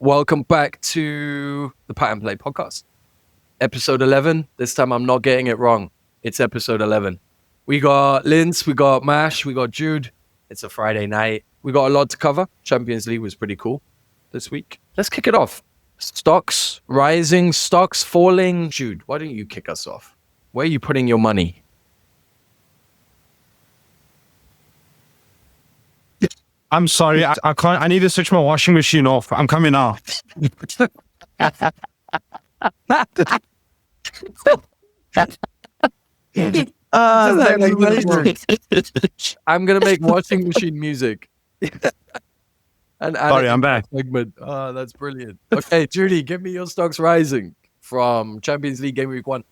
Welcome back to the Pat and Play podcast. Episode 11. This time I'm not getting it wrong. It's episode 11. We got Linde, we got Mash, we got Jude. It's a Friday night. We got a lot to cover. Champions League was pretty cool this week. Let's kick it off. Stocks rising, stocks falling. Jude, why don't you kick us off? Where are you putting your money? I'm sorry, I can't. I need to switch my washing machine off. I'm coming now. I'm gonna make washing machine music. And sorry, I'm back. Segment. Oh, that's brilliant. Okay, Judy, give me your stocks rising from Champions League game week 1.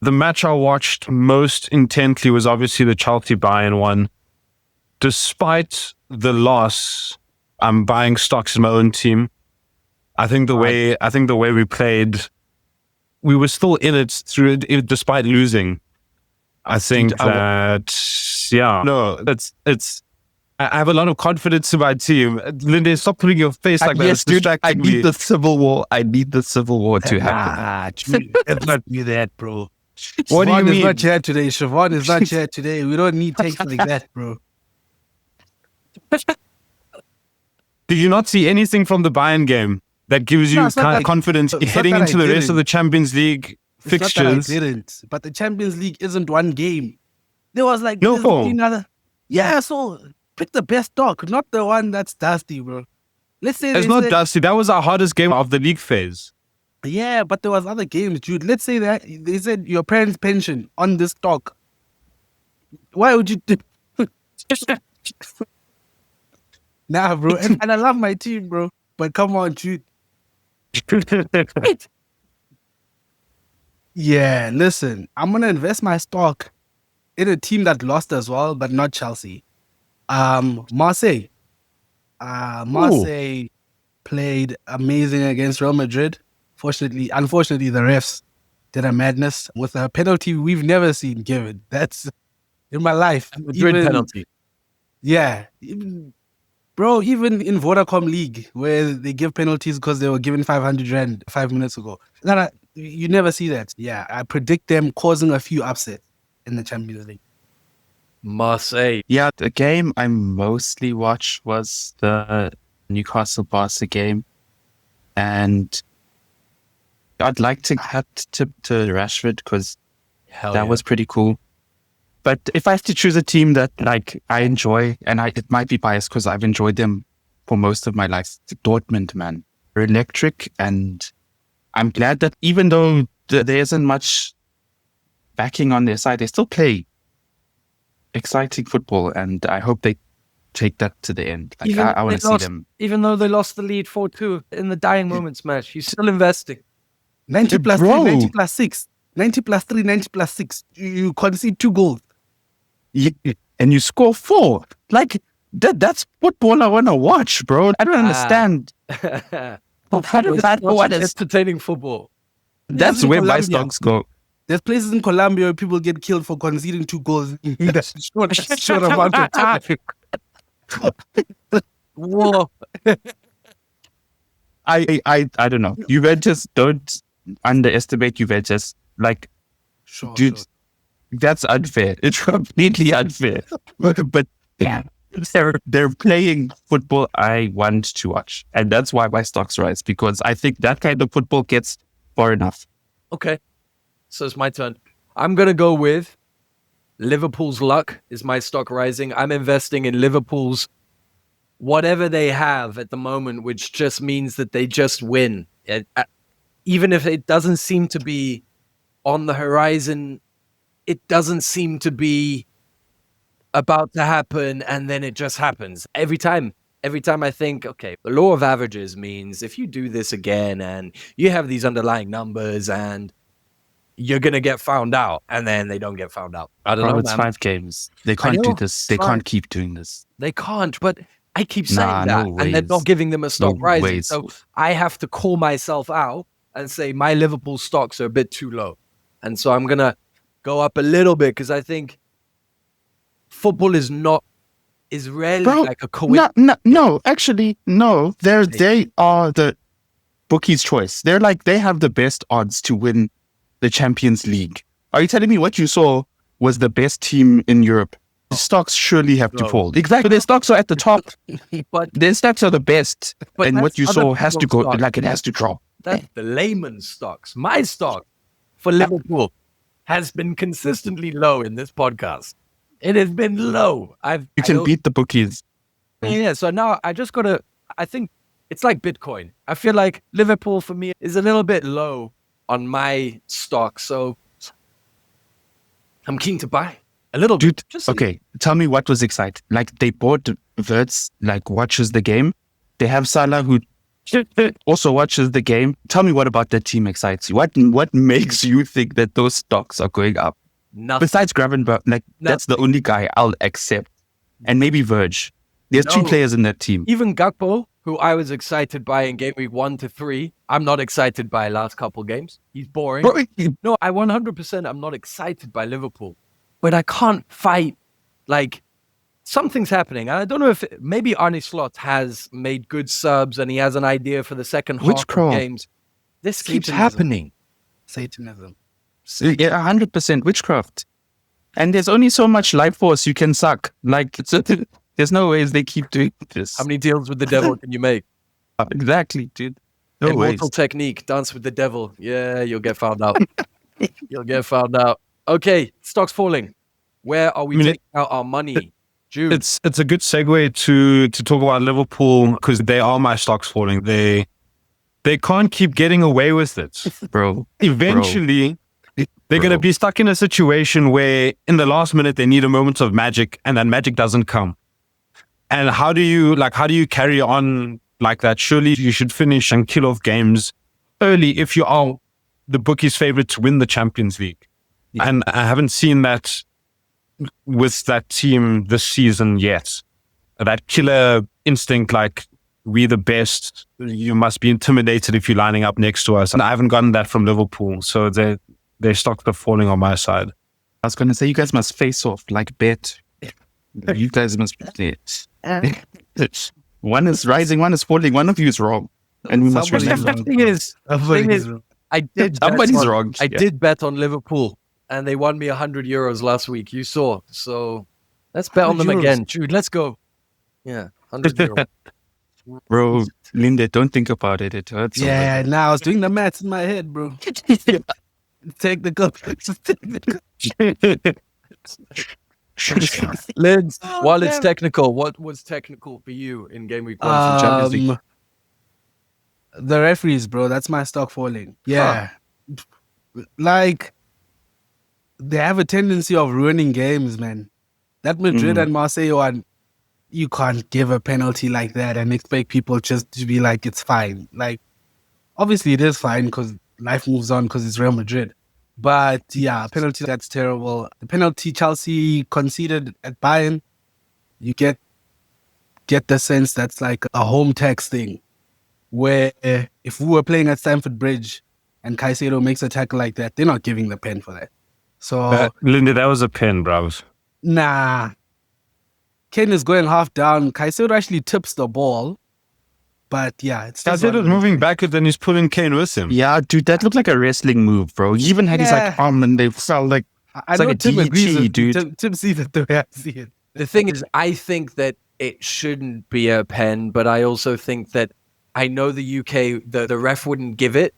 The match I watched most intently was obviously the Chelsea Bayern one. Despite the loss, I'm buying stocks in my own team. I think the way we played, we were still in it through it despite losing. I think I have a lot of confidence in my team. Linde, stop putting your face like that. Yes, dude, I need the civil war. I need the civil war to happen. Let's not do that, bro. What do you mean? Siobhan is not here today. Siobhan is not here today. We don't need takes like that, bro. Did you not see anything from the Bayern game that gives you confidence heading into the rest of the Champions League fixtures? I didn't. But the Champions League isn't one game. There was like no. Another. Yeah, so pick the best stock, not the one that's dusty, bro. Let's say it's not dusty. That was our hardest game of the league phase. Yeah, but there was other games, Jude. Let's say that they said your parents' pension on this stock. Why would you do? Nah, bro. And I love my team, bro. But come on, Jude. Yeah, listen. I'm going to invest my stock in a team that lost as well, but not Chelsea. Marseille. Marseille played amazing against Real Madrid. Unfortunately, the refs did a madness with a penalty we've never seen given. That's in my life. Madrid penalty. Yeah. Bro, even in Vodacom League, where they give penalties because they were given 500 Rand 5 minutes ago. You never see that. Yeah, I predict them causing a few upsets in the Champions League. Marseille. Yeah, the game I mostly watched was the Newcastle-Barca game. And I'd like to have tip to Rashford because that was pretty cool. But if I have to choose a team that like I enjoy, and it might be biased because I've enjoyed them for most of my life, Dortmund, man. They're electric, and I'm glad that even though there isn't much backing on their side, they still play exciting football, and I hope they take that to the end. Like I want to see them. Even though they lost the lead 4-2 in the dying moments match, you're still investing. 90 plus 3, 90 plus 6. 90 plus 3, 90 plus 6. You concede 2 goals. Yeah, and you score 4. Like, that's football I want to watch, bro. I don't understand. What is entertaining football? That's where my stocks go. There's places in Colombia where people get killed for conceding 2 goals in that short amount of time. Whoa. I don't know. Juventus, don't underestimate Juventus. Like, dude, that's unfair. It's completely unfair. But yeah, they're playing football I want to watch. And that's why my stocks rise, because I think that kind of football gets far enough. Okay. So it's my turn. I'm going to go with Liverpool's luck is my stock rising. I'm investing in Liverpool's whatever they have at the moment, which just means that they just win. Even if it doesn't seem to be on the horizon, it doesn't seem to be about to happen, and then it just happens. Every time I think, okay, the law of averages means if you do this again and you have these underlying numbers and you're going to get found out, and then they don't get found out. I don't know. It's 5 games. They can't do this. They can't keep doing this. They can't, but I keep saying that, and they're not giving them a stock rising. So I have to call myself out and say my Liverpool stocks are a bit too low. And so I'm going to go up a little bit because I think football is not is rarely Bro, like a coincidence. no, actually, no. They are the bookie's choice. They're like, they have the best odds to win the Champions League. Are you telling me what you saw was the best team in Europe? The stocks surely have to No. fall. Exactly. Their stocks are at the top. But Their stats are the best. But And what that's you other saw has to people's go, stocks. like it has to drop. that's the layman's stocks. My stock for Liverpool has been consistently low in this podcast. It has been low. You can beat the bookies. Yeah, so now I think it's like Bitcoin. I feel like Liverpool for me is a little bit low on my stock. So I'm keen to buy a little Dude, bit. Just a okay, tell me what was exciting. Like, they bought Verts, like, watches the game. They have Salah, who also watches the game. Tell me what about that team excites you? What makes you think that those stocks are going up? nothing. Besides Gravenberg, like, that's the only guy I'll accept. And maybe Verge. There's two No. players in that team. Even Gakpo, who I was excited by in game week 1 to 3, I'm not excited by last couple games. He's boring. Bro, No, I 100% I'm not excited by Liverpool. But I can't fight. Like, something's happening. I don't know if maybe Arne Slot has made good subs and he has an idea for the second half of Witchcraft. games. This keeps Satanism. happening. Satanism. Yeah, 100% witchcraft. And there's only so much life force you can suck. Like, there's no ways they keep doing this. How many deals with the devil can you make? Exactly, dude. No ways. Immortal technique, dance with the devil. Yeah, you'll get found out. You'll get found out. Okay, stocks falling. Where are we taking out our money? Jude. It's a good segue to talk about Liverpool because they are my stocks falling. They can't keep getting away with it. Bro. Eventually, they're going to be stuck in a situation where in the last minute they need a moment of magic and that magic doesn't come. And how do you carry on like that? Surely you should finish and kill off games early if you are the bookies' favorite to win the Champions League. Yeah. And I haven't seen that with that team this season yet. That killer instinct, like, we're the best, you must be intimidated if you're lining up next to us. And I haven't gotten that from Liverpool. So their stocks are falling on my side. I was going to say, you guys must face off, like, bet. You guys must play. One is rising, one is falling. One of you is wrong. And we must Somebody's remember. wrong. thing is, Somebody's wrong. I did. Somebody's bet on- wrong. I Yeah. did bet on Liverpool, and they won me €100 last week. You saw, so let's bet on them 100 again, Jude. Let's go. Yeah, €100. Bro, Linde, don't think about it. It hurts. Yeah, now I was doing the maths in my head, bro. Technical. Lids, while it's technical, what was technical for you in game week 1 for Champions League? The referees, bro. That's my stock falling. Yeah. Like, they have a tendency of ruining games, man. That Madrid and Marseille one, you can't give a penalty like that and expect people just to be like, it's fine. Like, obviously it is fine because life moves on because it's Real Madrid. But yeah, penalty, that's terrible. The penalty Chelsea conceded at Bayern, you get the sense that's like a home tax thing. Where if we were playing at Stamford Bridge and Caicedo makes a tackle like that, they're not giving the pen for that. So, Linde, that was a pen, bros. nah. Kane is going half down. Caicedo actually tips the ball. But yeah, it's just Caicedo's moving backwards and he's pulling Kane with him. Yeah, dude, that looked like a wrestling move, bro. He even had his like arm and they felt like I it's know like a Tim agrees DDT, with dude. Tim sees it the way I see it. The thing is, I think that it shouldn't be a pen, but I also think that I know the UK, the ref wouldn't give it,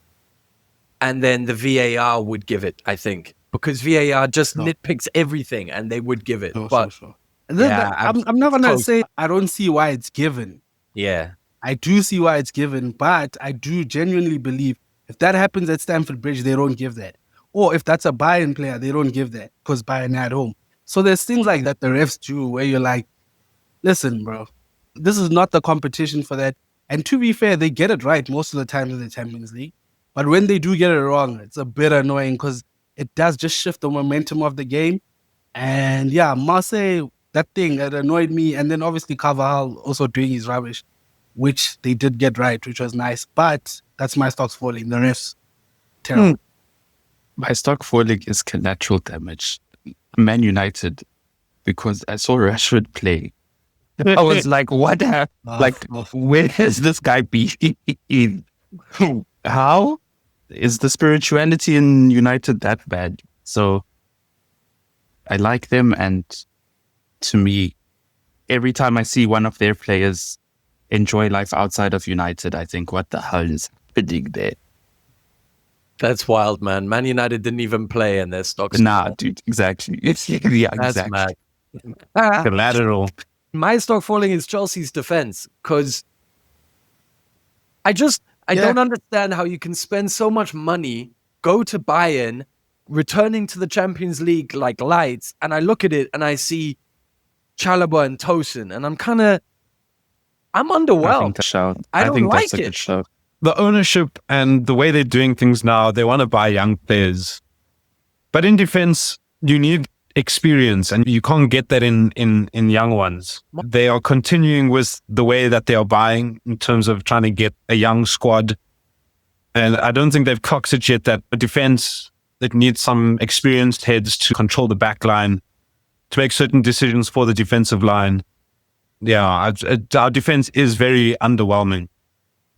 and then the VAR would give it, I think. Because VAR just nitpicks everything, and they would give it. Sure. Yeah, I'm not going to close. say I don't see why it's given. Yeah. I do see why it's given, but I do genuinely believe if that happens at Stamford Bridge, they don't give that. Or if that's a Bayern player, they don't give that because Bayern are at home. So there's things like that the refs do where you're like, listen, bro, this is not the competition for that. And to be fair, they get it right most of the time in the Champions League. But when they do get it wrong, it's a bit annoying because it does just shift the momentum of the game. And yeah, Marseille, that thing, it annoyed me. And then obviously Carvajal also doing his rubbish, which they did get right, which was nice. But that's my stocks falling. The refs, terrible. My stock falling is collateral damage. Man United, because I saw Rashford play I was like, what? Like, where has this guy been? How is the spirituality in United that bad? So I like them, and to me, every time I see one of their players enjoy life outside of United, I think, what the hell is happening there? That's wild, man. Man United didn't even play and their stocks. Nah, dude, exactly. Yeah, That's exactly. mad. Collateral. My stock falling is Chelsea's defense because I don't understand how you can spend so much money, go to Bayern, returning to the Champions League like lights, and I look at it and I see Chalobah and Tosin, and I'm underwhelmed. I don't like that's a it. good show. The ownership and the way they're doing things now, they want to buy young players. But in defense, you need experience, and you can't get that in young ones. They are continuing with the way that they are buying in terms of trying to get a young squad. And I don't think they've clocked it yet that a defense that needs some experienced heads to control the back line, to make certain decisions for the defensive line. Yeah, our defense is very underwhelming.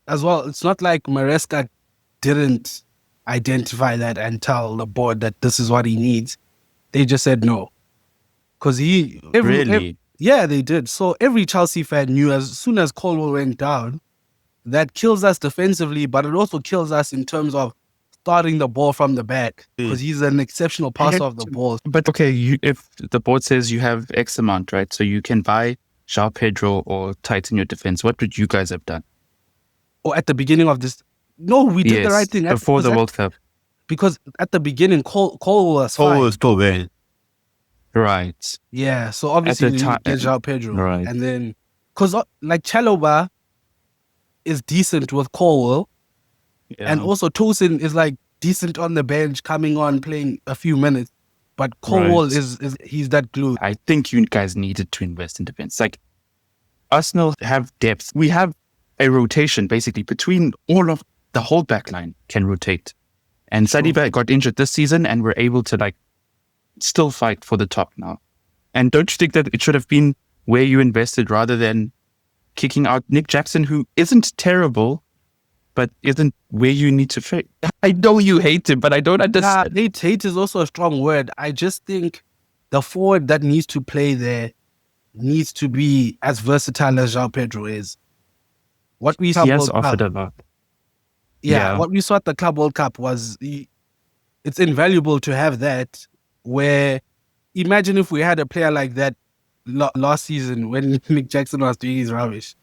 As well, it's not like Maresca didn't identify that and tell the board that this is what he needs. They just said no. Because yeah, they did. So every Chelsea fan knew as soon as Colwell went down, that kills us defensively, but it also kills us in terms of starting the ball from the back, because he's an exceptional passer of the ball. But okay, if the board says you have X amount, right? So you can buy João Pedro or tighten your defense. What would you guys have done? Or at the beginning of this, no, we did the right thing before the World Cup, because at the beginning, Colwell was fine. Colwell was still there. Right. Yeah, so obviously you get João Pedro, right? And then because like Chalobah is decent with Colwell, and also Tosin is like decent on the bench, coming on playing a few minutes. But Colwell is he's that glue. I think you guys needed to invest in defense. Like Arsenal have depth. We have a rotation basically between all of the whole back line can rotate. And Saliba got injured this season, and we're able to like still fight for the top now. And don't you think that it should have been where you invested rather than kicking out Nick Jackson, who isn't terrible, but isn't where you need to fit? I know you hate him, but I don't understand. Hate is also a strong word. I just think the forward that needs to play there needs to be as versatile as João Pedro is. What we saw, he has offered a lot. Yeah, what we saw at the Club World Cup was it's invaluable to have that. Where imagine if we had a player like that last season when Nick Jackson was doing his rubbish.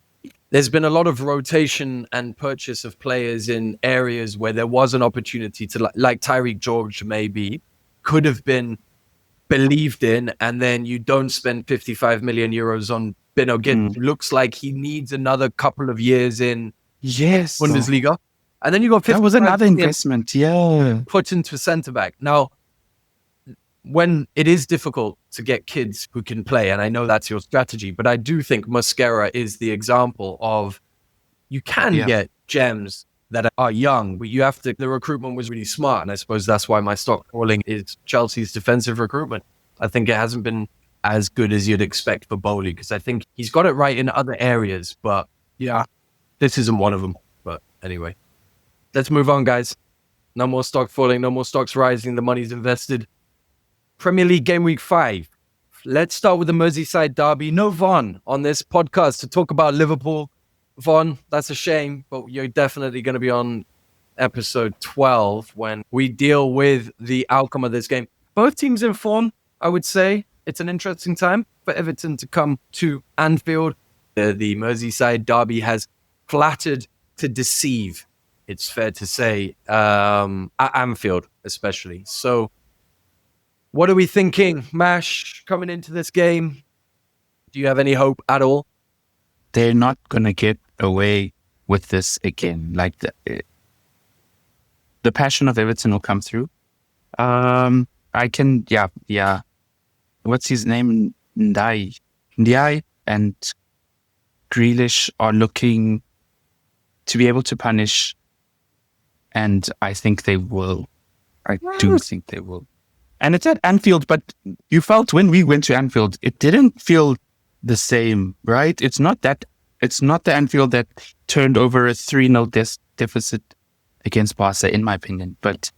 There's been a lot of rotation and purchase of players in areas where there was an opportunity to, like Tyreek George maybe, could have been believed in, and then you don't spend 55 million euros on Beno Git. Looks like he needs another couple of years in Bundesliga. And then you got 55 that was another investment, put into centre back. Now, when it is difficult to get kids who can play, and I know that's your strategy, but I do think Mosquera is the example of you can get gems that are young, but you have to, the recruitment was really smart. And I suppose that's why my stock falling is Chelsea's defensive recruitment. I think it hasn't been as good as you'd expect for Bowley, because I think he's got it right in other areas, but this isn't one of them. But anyway, let's move on, guys. No more stock falling, no more stocks rising, the money's invested. Premier League Game Week 5. Let's start with the Merseyside Derby. No Von on this podcast to talk about Liverpool. Von, that's a shame, but you're definitely going to be on episode 12 when we deal with the outcome of this game. Both teams in form, I would say. It's an interesting time for Everton to come to Anfield. The Merseyside Derby has flattered to deceive, it's fair to say, at Anfield especially. So, what are we thinking, Mash, coming into this game? Do you have any hope at all? They're not going to get away with this again. Like the passion of Everton will come through. What's his name? Ndiaye and Grealish are looking to be able to punish, and I think they will. I do think they will. And it's at Anfield, but you felt when we went to Anfield, it didn't feel the same, right? It's not the Anfield that turned over a 3-0 deficit against Barca, in my opinion. But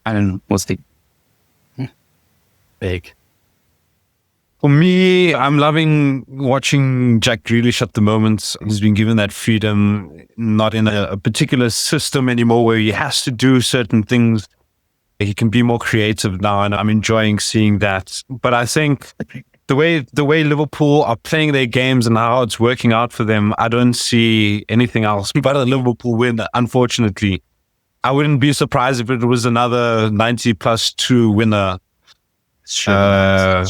I don't know. We'll see. Big. For me, I'm loving watching Jack Grealish at the moment. He's been given that freedom, not in a particular system anymore where he has to do certain things. He can be more creative now, and I'm enjoying seeing that. But I think the way Liverpool are playing their games and how it's working out for them, I don't see anything else but a Liverpool win, unfortunately. I wouldn't be surprised if it was another 90+2 winner. Sure.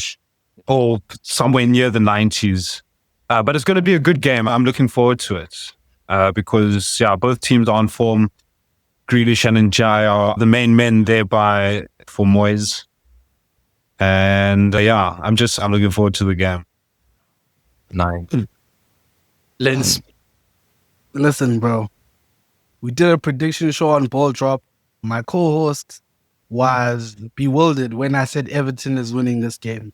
Or somewhere near the 90s. But it's going to be a good game. I'm looking forward to it because, both teams are on form. Grealish and Njai are the main men there for Moyes. And I'm looking forward to the game. 9. Linz. Listen, bro. We did a prediction show on Ball Drop. My co-host was bewildered when I said Everton is winning this game.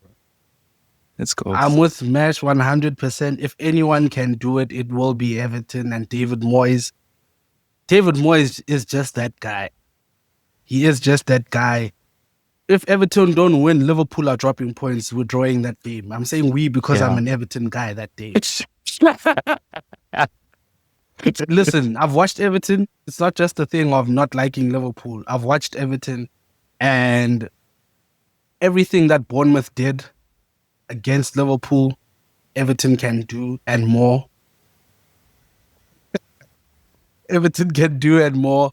Let's go. I'm with Mesh 100%. If anyone can do it, it will be Everton and David Moyes. David Moyes is just that guy. He is just that guy. If Everton don't win, Liverpool are dropping points. We're drawing that game. I'm saying we because I'm an Everton guy that day. Listen, I've watched Everton. It's not just a thing of not liking Liverpool. I've watched Everton and everything that Bournemouth did against Liverpool, Everton can do and more. Everton can do and more.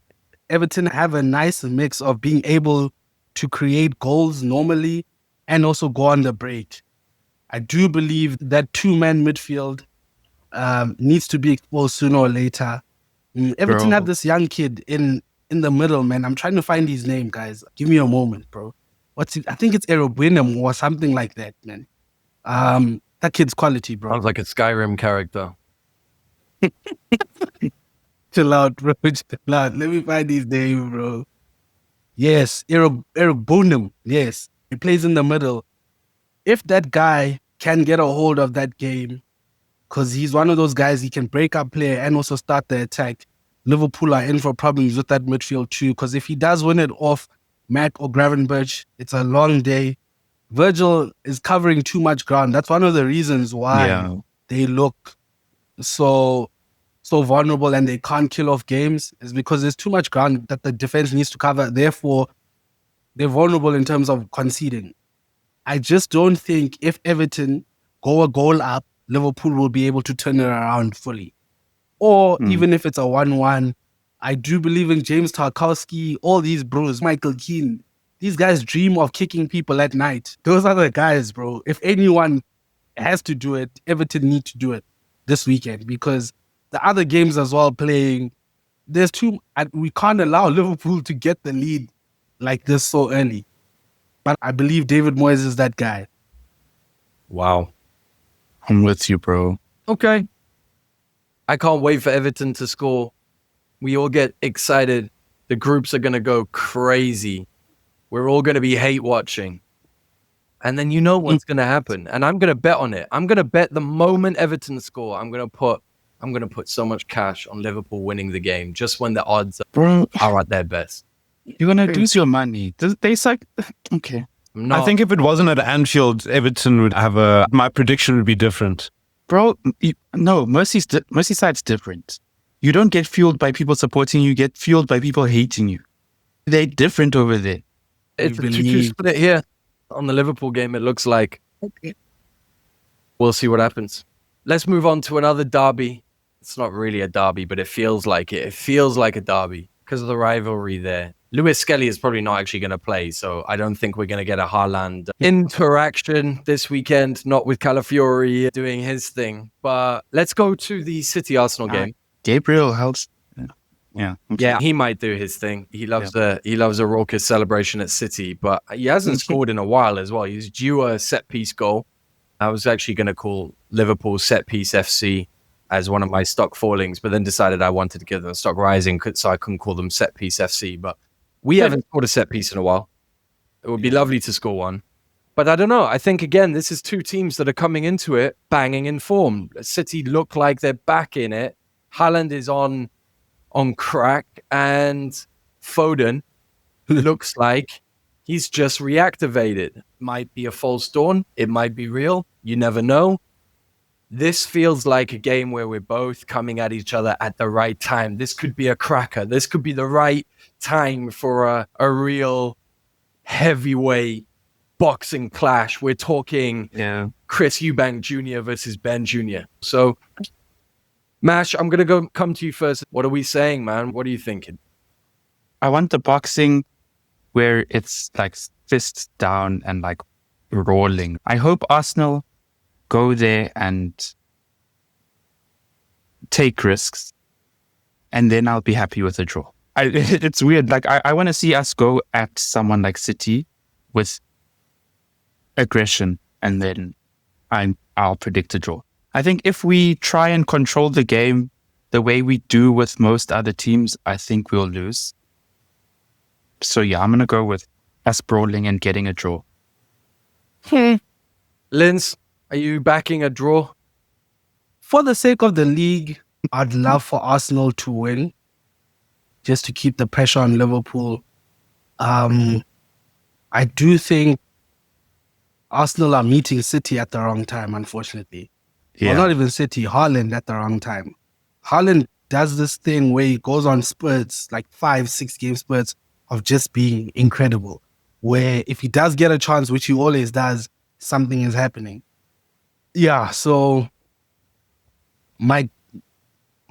Everton have a nice mix of being able to create goals normally and also go on the break. I do believe that two-man midfield needs to be exposed sooner or later. Everton have this young kid in the middle, man. I'm trying to find his name, guys. Give me a moment, bro. I think it's Erobwinham or something like that, man. That kid's quality, bro. Sounds like a Skyrim character. Chill out, bro. Chill out. Let me find his name, bro. Yes, Erobwinham. Yes, he plays in the middle. If that guy can get a hold of that game, because he's one of those guys, he can break up play and also start the attack. Liverpool are in for problems with that midfield too, because if he does win it off Mac or Gravenberch, it's a long day. Virgil is covering too much ground. That's one of the reasons why they look so vulnerable and they can't kill off games, is because there's too much ground that the defense needs to cover. Therefore, they're vulnerable in terms of conceding. I just don't think if Everton go a goal up, Liverpool will be able to turn it around fully. Or even if it's a 1-1, I do believe in James Tarkowski, all these bros, Michael Keane. These guys dream of kicking people at night. Those are the guys, bro. If anyone has to do it, Everton need to do it this weekend, because the other games as well playing, we can't allow Liverpool to get the lead like this so early. But I believe David Moyes is that guy. Wow. I'm with you, bro. Okay. I can't wait for Everton to score. We all get excited. The groups are going to go crazy. We're all going to be hate watching. And then you know what's going to happen. And I'm going to bet on it. I'm going to bet the moment Everton score, I'm going to put so much cash on Liverpool winning the game just when the odds are at their best. You're going to lose your money. They suck. Okay. I think if it wasn't at Anfield, Everton would have my prediction would be different. Bro, no, Merseyside's different. You don't get fueled by people supporting you, get fueled by people hating you. They're different over there. It's a 2-2 split here. On the Liverpool game, it looks like. Okay. We'll see what happens. Let's move on to another derby. It's not really a derby, but it feels like it. It feels like a derby because of the rivalry there. Lewis Skelly is probably not actually going to play, so I don't think we're going to get a Haaland interaction this weekend, not with Calafiori doing his thing. But let's go to the City-Arsenal game. Gabriel helps. Yeah. Okay. Yeah, he might do his thing. He loves a raucous celebration at City, but he hasn't scored in a while as well. He's due a set-piece goal. I was actually going to call Liverpool set-piece FC as one of my stock fallings, but then decided I wanted to give them a stock rising, so I couldn't call them set-piece FC. But we haven't scored a set-piece in a while. It would be lovely to score one, But I don't know. I think, again, this is two teams that are coming into it banging in form. City look like they're back in it. Haaland is on crack, and Foden looks like he's just reactivated. Might be a false dawn. It might be real. You never know. This feels like a game where we're both coming at each other at the right time. This could be a cracker. This could be the right time for a real heavyweight boxing clash. We're talking Chris Eubank Jr. versus Ben Jr. So, Mash, I'm going to come to you first. What are we saying, man? What are you thinking? I want the boxing where it's like fists down and like rolling. I hope Arsenal go there and take risks, and then I'll be happy with a draw. It's weird. Like I want to see us go at someone like City with aggression, and then I'll predict a draw. I think if we try and control the game the way we do with most other teams, I think we'll lose. So yeah, I'm going to go with us brawling and getting a draw. Linz, are you backing a draw? For the sake of the league, I'd love for Arsenal to win, just to keep the pressure on Liverpool. I do think Arsenal are meeting City at the wrong time, unfortunately. Yeah. Well, not even City, Haaland at the wrong time. Haaland does this thing where he goes on spurts, like 5-6 game spurts of just being incredible, where if he does get a chance, which he always does, something is happening. Yeah, so my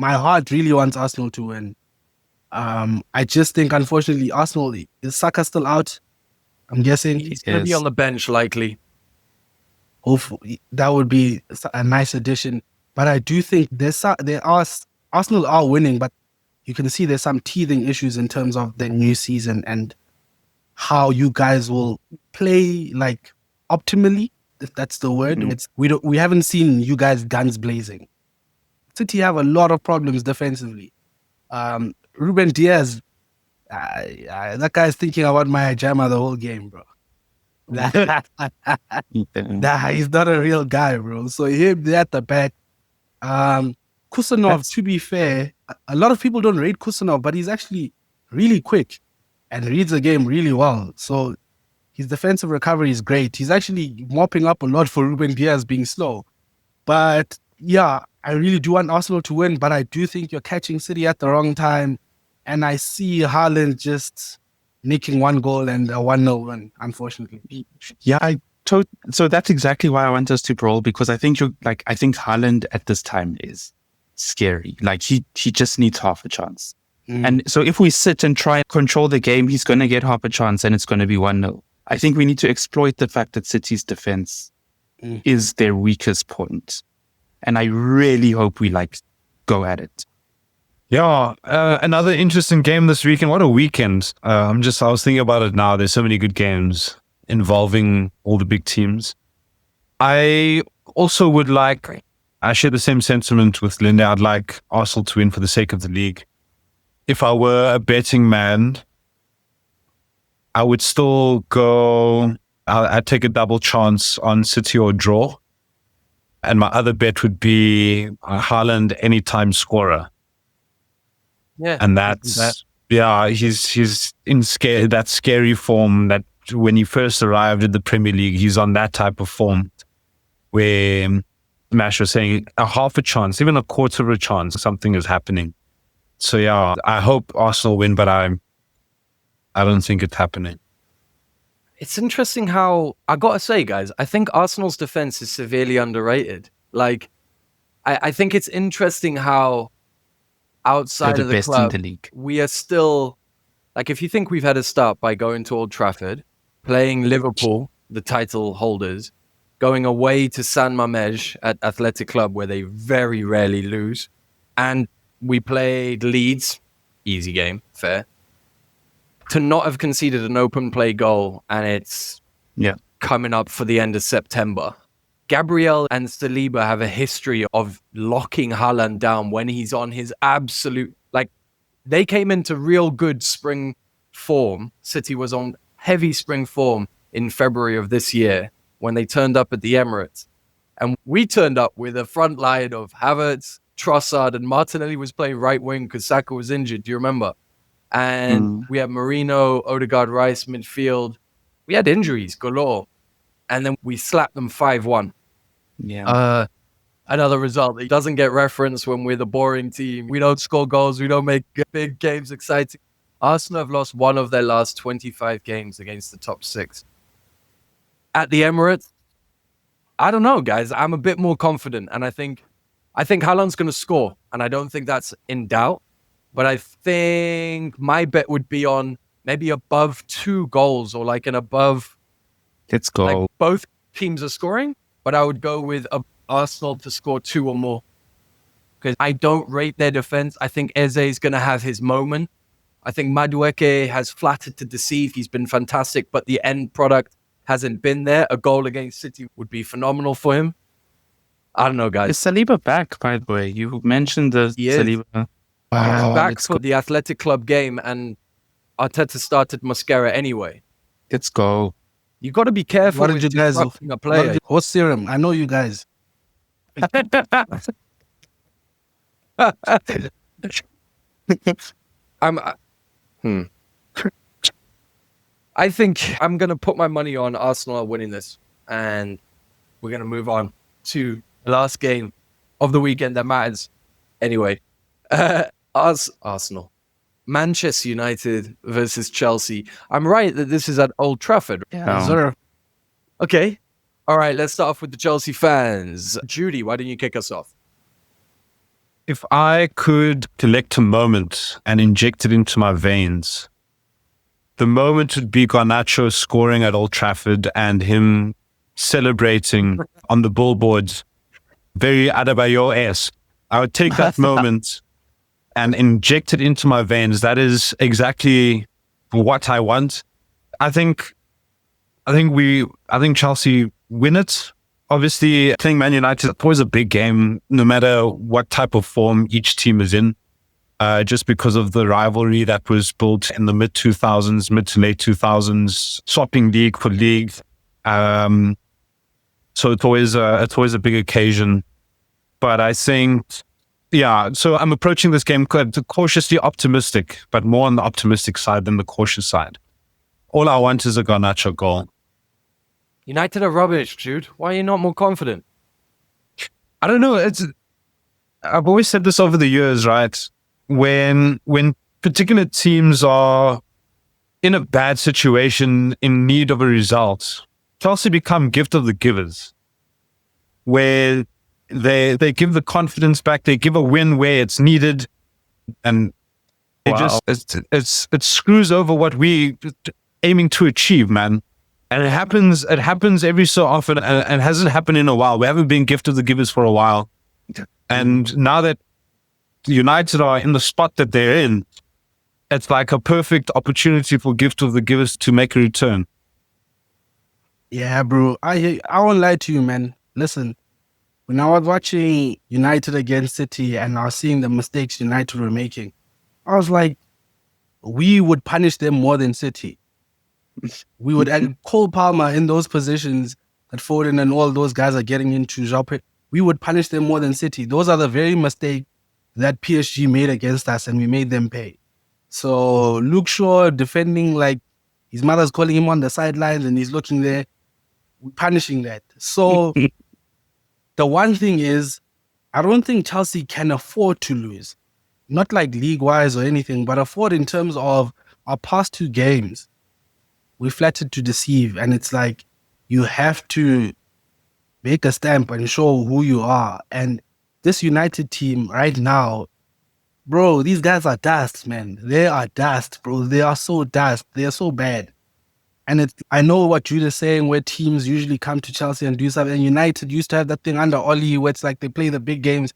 heart really wants Arsenal to win. I just think, unfortunately, Arsenal, is Saka still out? I'm guessing. He's going to be on the bench, likely. Hopefully, that would be a nice addition. But I do think Arsenal are winning, but you can see there's some teething issues in terms of the new season and how you guys will play like optimally, if that's the word. We haven't seen you guys guns blazing. City have a lot of problems defensively. Ruben Diaz, that guy's thinking about my Jama the whole game, bro. He's not a real guy, bro. So him there at the back. Kusanov, to be fair, a lot of people don't rate Kusanov, but he's actually really quick and reads the game really well. So his defensive recovery is great. He's actually mopping up a lot for Ruben Diaz being slow. But yeah, I really do want Arsenal to win, but I do think you're catching City at the wrong time. And I see Haaland just nicking one goal and a 1-0 win, unfortunately. Yeah, so that's exactly why I want us to brawl, because I think Haaland at this time is scary. Like he just needs half a chance. And so if we sit and try and control the game, he's going to get half a chance and it's going to be 1-0. I think we need to exploit the fact that City's defense is their weakest point. And I really hope we go at it. Yeah, another interesting game this weekend. What a weekend. I was thinking about it now. There's so many good games involving all the big teams. I also would I share the same sentiment with Linde. I'd like Arsenal to win for the sake of the league. If I were a betting man, I would still go, I'd take a double chance on City or draw. And my other bet would be Haaland anytime scorer. Yeah. And he's in that scary form that when he first arrived in the Premier League, he's on that type of form where Mash was saying a half a chance, even a quarter of a chance, something is happening. So yeah, I hope Arsenal win, but I don't think it's happening. It's interesting how, I gotta say, guys, I think Arsenal's defense is severely underrated. I think it's interesting how outside of the club, in the league. We are still, if you think we've had a start by going to Old Trafford, playing Liverpool, the title holders, going away to San Mamés at Athletic Club, where they very rarely lose, and we played Leeds, easy game, fair, to not have conceded an open play goal, and it's coming up for the end of September. Gabriel and Saliba have a history of locking Haaland down when he's on his absolute, they came into real good spring form. City was on heavy spring form in February of this year. when they turned up at the Emirates. And we turned up with a front line of Havertz, Trossard, and Martinelli was playing right wing because Saka was injured. Do you remember? And we had Marino, Odegaard, Rice, midfield. We had injuries galore. And then we slapped them 5-1. Yeah. Another result that doesn't get referenced when we're the boring team. We don't score goals. We don't make big games exciting. Arsenal have lost one of their last 25 games against the top 6. At the Emirates, I don't know, guys. I'm a bit more confident. And I think Haaland's going to score. And I don't think that's in doubt. But I think my bet would be on maybe above 2 goals or like an above. Let's go. Like both teams are scoring, but I would go with Arsenal to score 2 or more. Because I don't rate their defense. I think Eze is going to have his moment. I think Madueke has flattered to deceive. He's been fantastic, but the end product hasn't been there. A goal against City would be phenomenal for him. I don't know, guys. Is Saliba back, by the way? You mentioned the Saliba. Wow, back for the Athletic Club game, and Arteta started Mosquera anyway. Let's go. You got to be careful What with did you guys disrupting a player. Horse serum. I know you guys. I think I'm going to put my money on Arsenal winning this, and we're going to move on to the last game of the weekend that matters. Anyway, Arsenal. Manchester United versus Chelsea. I'm right that this is at Old Trafford. Yeah. Sir. Okay. All right, let's start off with the Chelsea fans. Judy, why don't you kick us off? If I could collect a moment and inject it into my veins, the moment would be Garnacho scoring at Old Trafford and him celebrating on the billboards. Very Adebayo-esque. I would take that moment and inject it into my veins. That is exactly what I want. I think Chelsea win it. Obviously, playing Man United is always a big game, no matter what type of form each team is in. Just because of the rivalry that was built in the mid to late 2000s, swapping league for league. So it's always a big occasion. But I think, so I'm approaching this game cautiously optimistic, but more on the optimistic side than the cautious side. All I want is a Garnacho goal. United are rubbish, Jude. Why are you not more confident? I don't know. I've always said this over the years, right? When particular teams are in a bad situation, in need of a result, Chelsea become gift of the givers, where they give the confidence back, they give a win where it's needed, and it screws over what we aiming to achieve, man. And it happens every so often, and hasn't happened in a while. We haven't been gift of the givers for a while, and now that United are in the spot that they're in, it's like a perfect opportunity for gift of the givers to make a return. Yeah, bro. I won't lie to you, man. Listen, when I was watching United against City and I was seeing the mistakes United were making, I was like, we would punish them more than City. We would add Cole Palmer in those positions that Foden and all those guys are getting into. We would punish them more than City. Those are the very mistakes that PSG made against us, and we made them pay. So Luke Shaw defending like his mother's calling him on the sidelines and he's looking there, we're punishing that. So the one thing is, I don't think Chelsea can afford to lose. Not like league-wise or anything, but afford in terms of our past 2 games. We flattered to deceive, and it's like you have to make a stamp and show who you are. And this United team right now, bro, these guys are dust, man. They are dust, bro. They are so dust. They are so bad. And I know what Jude is saying, where teams usually come to Chelsea and do something. And United used to have that thing under Oli, where it's like they play the big games.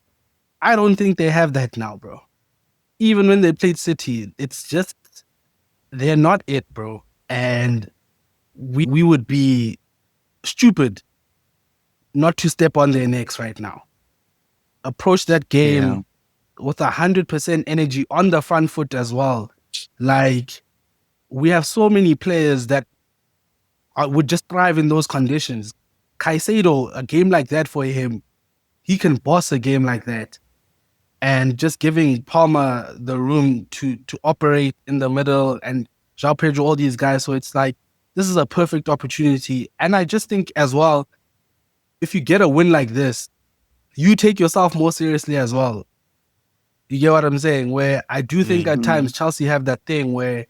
I don't think they have that now, bro. Even when they played City, it's just, they're not it, bro. And we would be stupid not to step on their necks right now. Approach that game with 100% energy on the front foot as well. Like, we have so many players that would just thrive in those conditions. Caicedo, a game like that for him, he can boss a game like that. And just giving Palmer the room to operate in the middle and João Pedro, all these guys. So it's like, this is a perfect opportunity. And I just think as well, if you get a win like this, you take yourself more seriously as well. You get what I'm saying? Where I do think at times Chelsea have that thing where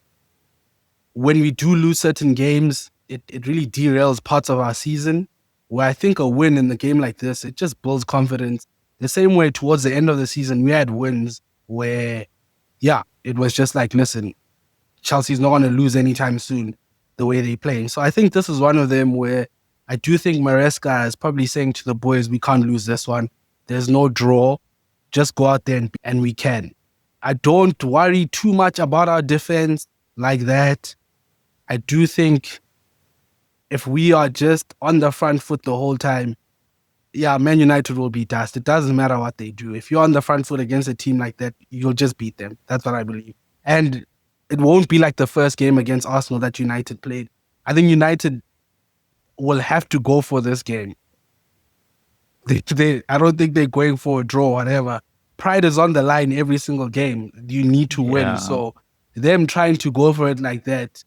when we do lose certain games, it really derails parts of our season. Where I think a win in the game like this, it just builds confidence. The same way towards the end of the season, we had wins where, yeah, it was just like, listen, Chelsea's not going to lose anytime soon the way they're playing. So I think this is one of them where I do think Maresca is probably saying to the boys, we can't lose this one. There's no draw. Just go out there and we can. I don't worry too much about our defense like that. I do think if we are just on the front foot the whole time, yeah, Man United will beat us. It doesn't matter what they do. If you're on the front foot against a team like that, you'll just beat them. That's what I believe. And it won't be like the first game against Arsenal that United played. I think United will have to go for this game. I don't think they're going for a draw or whatever. Pride is on the line every single game. You need to win. So them trying to go for it like that,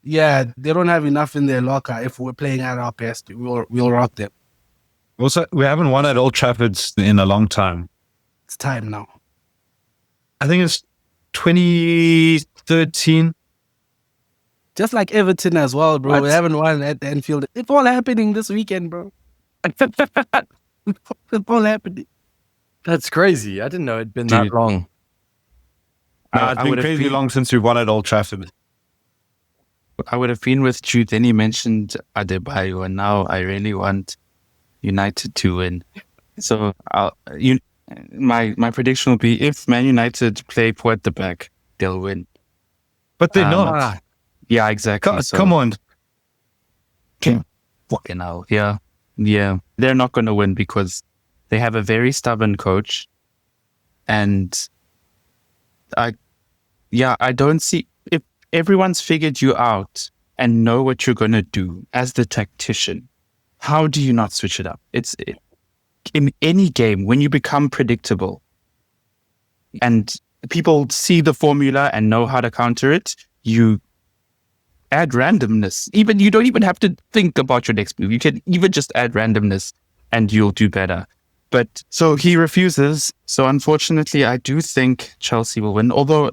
yeah, they don't have enough in their locker. If we're playing at our best, we'll rock them. Also, we haven't won at Old Trafford in a long time. It's time now. I think it's 2013. Just like Everton as well, bro. What? We haven't won at Anfield. It's all happening this weekend, bro. It's all happening. That's crazy. I didn't know it'd been that long. No, it's been crazy long since we won at Old Trafford. I would have been with Jude. Then he mentioned Adebayo, and now I really want United to win. So my prediction will be if Man United play poor at the back, they'll win. But they're not. Yeah, exactly. Come on. You know, yeah. They're not going to win because they have a very stubborn coach, and I don't see if everyone's figured you out and know what you're going to do as the tactician. How do you not switch it up? In any game, when you become predictable and people see the formula and know how to counter it, you add randomness. You don't even have to think about your next move. You can even just add randomness and you'll do better. But so he refuses. So unfortunately, I do think Chelsea will win. Although,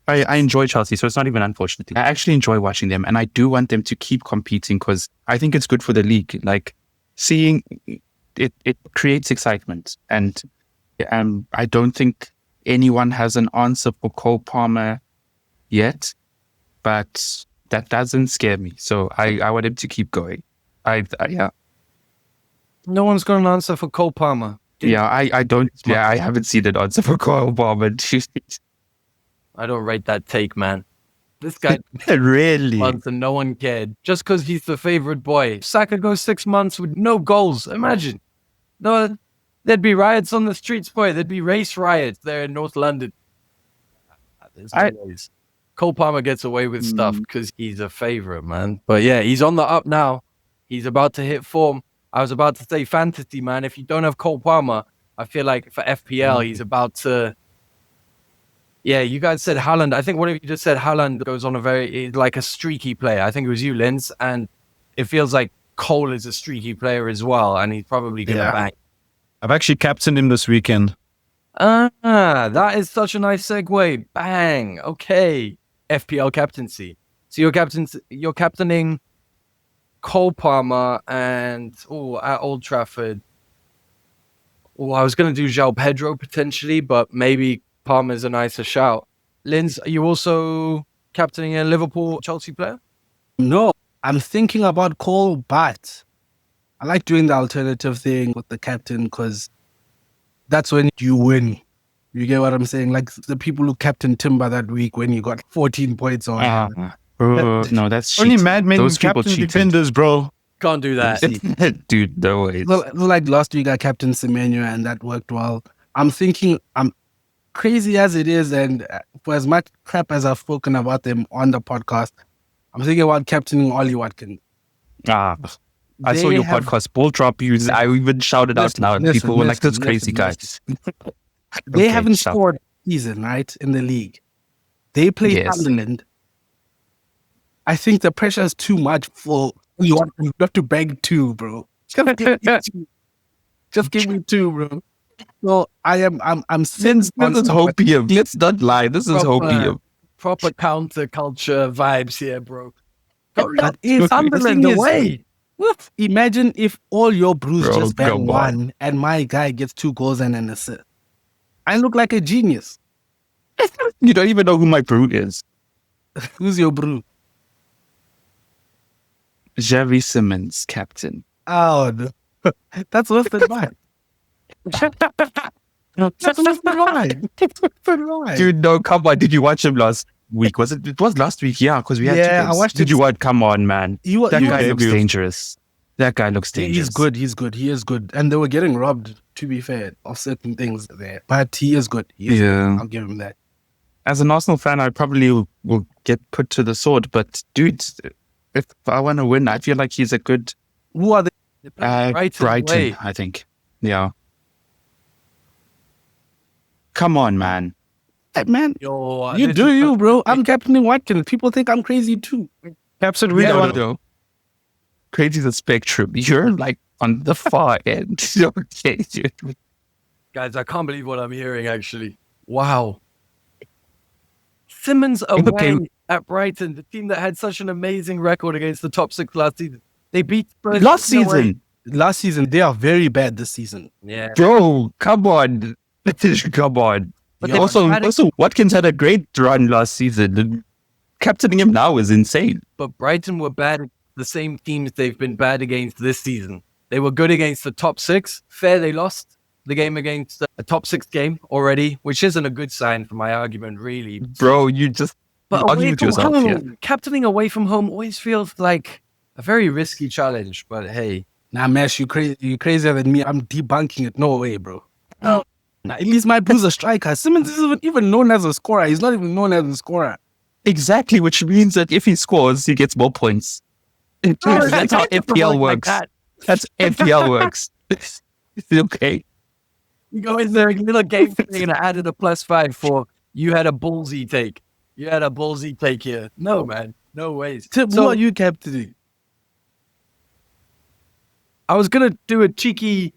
I enjoy Chelsea, so it's not even unfortunately. I actually enjoy watching them, and I do want them to keep competing because I think it's good for the league. Seeing it creates excitement, and I don't think anyone has an answer for Cole Palmer yet, but that doesn't scare me. So I want him to keep going. No one's got an answer for Cole Palmer. I don't. Yeah, I haven't seen an answer for Cole Palmer. I don't rate that take, man. This guy really months and no one cared. Just because he's the favorite boy. Saka goes 6 months with no goals. Imagine. No, there'd be riots on the streets, boy. There'd be race riots there in North London. There's no ways. Cole Palmer gets away with stuff because he's a favorite, man. But yeah, he's on the up now. He's about to hit form. I was about to say fantasy, man. If you don't have Cole Palmer, I feel like for FPL, he's about to... Yeah, you guys said Haaland. I think one of you just said Haaland goes on a streaky player. I think it was you, Linz. And it feels like Cole is a streaky player as well. And he's probably going to bang. I've actually captained him this weekend. That is such a nice segue. Bang. Okay. FPL captaincy. So you're captaining Cole Palmer and at Old Trafford. I was going to do João Pedro potentially, but maybe Palmer's a nicer shout. Linz, are you also captaining a Liverpool Chelsea player? No, I'm thinking about Cole, but I like doing the alternative thing with the captain because that's when you win. You get what I'm saying? Like the people who captained Timber that week when you got 14 points on. No, that's cheating. Only madmen Those people captain cheated. Defenders, bro. Can't do that. Dude, no way. Well, like last week I captained Semenyo and that worked well. I'm thinking, crazy as it is, and for as much crap as I've spoken about them on the podcast, I'm thinking about captaining Ollie Watkins. I saw They your have- podcast, Ball Drop Views. I even shouted out Listen, loud. listen, People were like, this listen, crazy guy. They Okay, haven't shout. scored season, right, in the league. They play Yes. Sunderland. I think the pressure is too much for you have to beg 2, bro. Just give me 2. Just give me 2, bro. So I'm Since this is hopium. Let's not lie. This is hopium. Proper counterculture vibes here, bro. But if Sunderland the thing is, away. imagine if all your brews Bro, just bang come on. 1 and my guy gets 2 goals and an assist. I look like a genius. You don't even know who my brew is. Who's your brew? Javi Simmons, captain. Oh, no. That's worse than mine. That's worse than mine. That's worse than mine. Dude, no, come on. Did you watch him last week? Was it? It was last week, yeah, because we had Yeah, two games. I watched Did it. you watch? Come on, man. That guy looks debuted. dangerous. That guy looks dangerous. He's good. He's good. He is good. And they were getting robbed, to be fair, of certain things there. But he is good. Yeah. I'll give him that. As an Arsenal fan, I probably will get put to the sword. But dude, if I want to win, I feel like he's a good Who are they? They play Brighton, away. I think. Yeah. Come on, man. Hey, man, Yo, you this do is- you, bro. I'm captaining Watkins. People think I'm crazy too. Captain, we No, don't no, want no. Crazy the spectrum. You're like on the far end. Okay, dude. Guys, I can't believe what I'm hearing, actually. Wow. Simmons away at Brighton, the team that had such an amazing record against the top 6 last season. They beat Spurs Last away. season. Last season, they are very bad this season. Yeah. Bro, come on. Come on. But Yeah. they Also, had it- also, Watkins had a great run last season. And captaining him now is insane. but Brighton were bad at the same teams they've been bad against this season. They were good against the top 6. Fair, they lost the game against a top 6 game already, which isn't a good sign for my argument, really. Bro, you just But argue away with from yourself home, here. captaining away from home always feels like a very risky challenge. But hey, Nah, Mesh, you crazy. You crazier than me. I'm debunking it. No way, bro. Nah, at least my blue's a striker. Simmons isn't even known as a scorer. He's not even known as a scorer. Exactly, which means that if he scores, he gets more points. That's how FPL works. That's FPL works. It's okay. You go in there, a little game thing, and I added a +5 for you had a ballsy take. You had a ballsy take here. No, man. No ways. Tip, So- who are you captaining? I was going to do a cheeky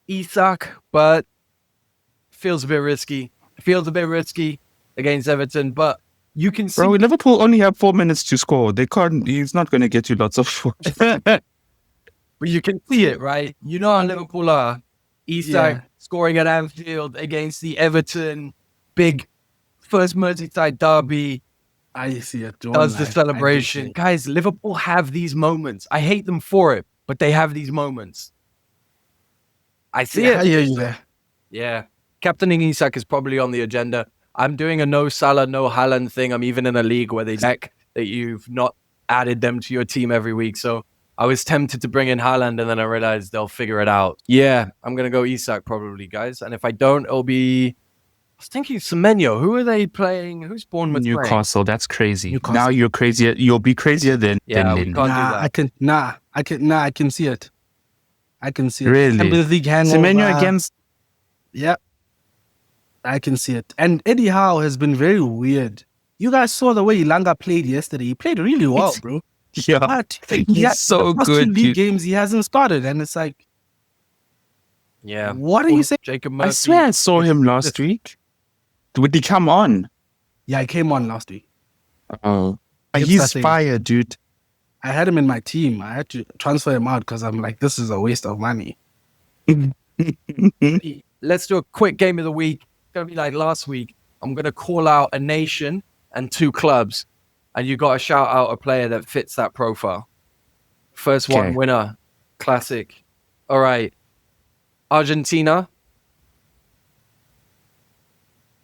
Isak, but feels a bit risky. Feels a bit risky against Everton, but you can see. Bro, Liverpool only have 4 minutes to score. They can't. He's not going to get you lots of. But you can see it, right? You know how Liverpool are. Isak Yeah. scoring at Anfield against the Everton big first Merseyside Derby, I see it. Don't does lie. the I do celebration. see it. Guys, Liverpool have these moments. I hate them for it, but they have these moments. I see Yeah, I it. hear you there. Yeah. Captaining Isak is probably on the agenda. I'm doing a no Salah, no Haaland thing. I'm even in a league where they check that you've not added them to your team every week. So I was tempted to bring in Haaland, and then I realized they'll figure it out. Yeah, I'm going to go Isak probably, guys. And if I don't, it'll be... I was thinking Semenyo. Who are they playing? Who's Bournemouth playing? Newcastle, that's crazy. Newcastle. Now you're crazier. You'll be crazier than Yeah, we Linde. can't do that. I can see it. I can see it. Really? Champions League hangover. Semenyo against. Yeah. I can see it. And Eddie Howe has been very weird. You guys saw the way Ilanga played yesterday. He played really well, bro. Yeah, But he's so the first good. two league Dude. games he hasn't started, and it's like, Yeah. what are you saying? Jacob Murphy. I swear I saw him last week. Would he come on? Yeah, he came on last week. Oh, Yep, he's nothing. fire, dude. I had him in my team. I had to transfer him out because I'm like, this is a waste of money. Let's do a quick game of the week. It's going to be like last week. I'm going to call out a nation and 2 clubs, and you got to shout out a player that fits that profile. First one, Okay. winner. Classic. All right. Argentina.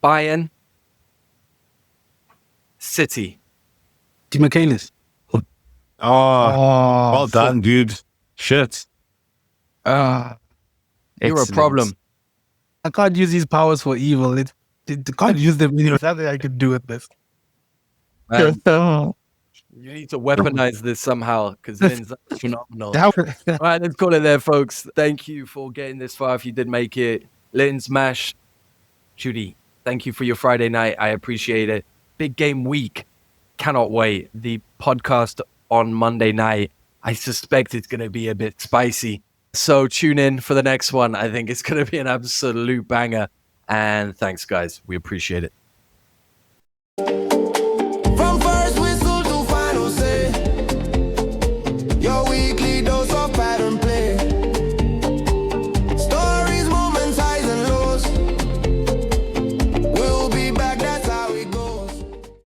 Bayern. City. Dimichaelis. Oh, well done, dude. Shit. You're a Excellent. problem. I can't use these powers for evil. It can't use them. There's nothing I can do with this. Man, You need to weaponize this somehow because Lin's phenomenal. That All right, let's call it there, folks. Thank you for getting this far. If you did make it, Lin's Mash, Judy, thank you for your Friday night. I appreciate it. Big game week. Cannot wait. The podcast on Monday night, I suspect it's going to be a bit spicy. So tune in for the next one. I think it's going to be an absolute banger. And thanks, guys. We appreciate it.